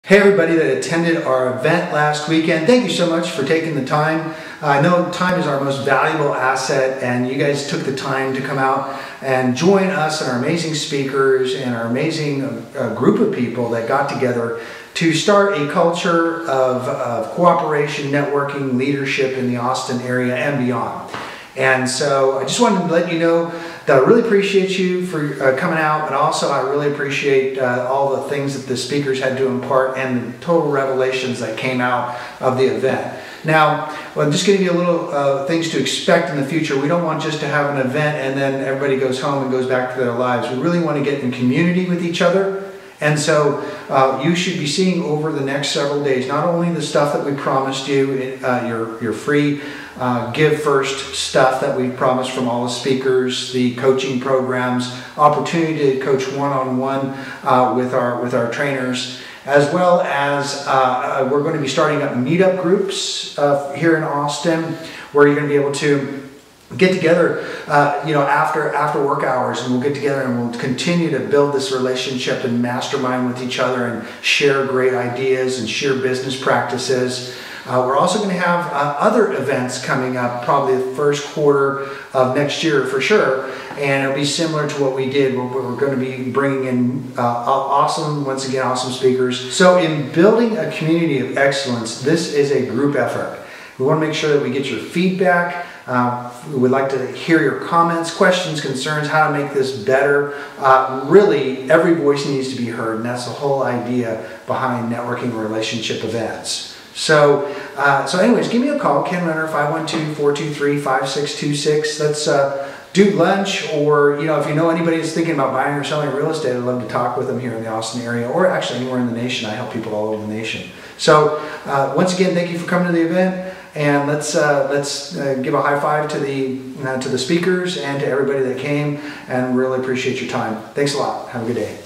Hey everybody that attended our event last weekend, thank you so much for taking the time. I know time is our most valuable asset, and you guys took the time to come out and join us and our amazing speakers and our amazing group of people that got together to start a culture of cooperation, networking, leadership in the Austin area and beyond. And so I just wanted to let you know that I really appreciate you for coming out, but also I really appreciate all the things that the speakers had to impart and the total revelations that came out of the event. Now, I'm just giving you a little things to expect in the future. We don't want just to have an event and then everybody goes home and goes back to their lives. We really want to get in community with each other. And so you should be seeing over the next several days not only the stuff that we promised you, your free Give First stuff that we promised from all the speakers, the coaching programs, opportunity to coach one-on-one with our trainers, as well as we're going to be starting up meetup groups here in Austin where you're going to be able to get together after work hours, and we'll get together and we'll continue to build this relationship and mastermind with each other and share great ideas and share business practices. We're also going to have other events coming up probably the first quarter of next year for sure, and it'll be similar to what we did. We're going to be bringing in awesome speakers. So in building a community of excellence, this is a group effort. We want to make sure that we get your feedback. We would like to hear your comments, questions, concerns, how to make this better. Really, every voice needs to be heard, and that's the whole idea behind networking relationship events. So anyways, give me a call, Ken Renner, 512-423-5626. Let's do lunch, or if you know anybody that's thinking about buying or selling real estate, I'd love to talk with them here in the Austin area, or actually anywhere in the nation. I help people all over the nation. So once again, thank you for coming to the event, and let's give a high five to the speakers and to everybody that came, and really appreciate your time. Thanks a lot. Have a good day.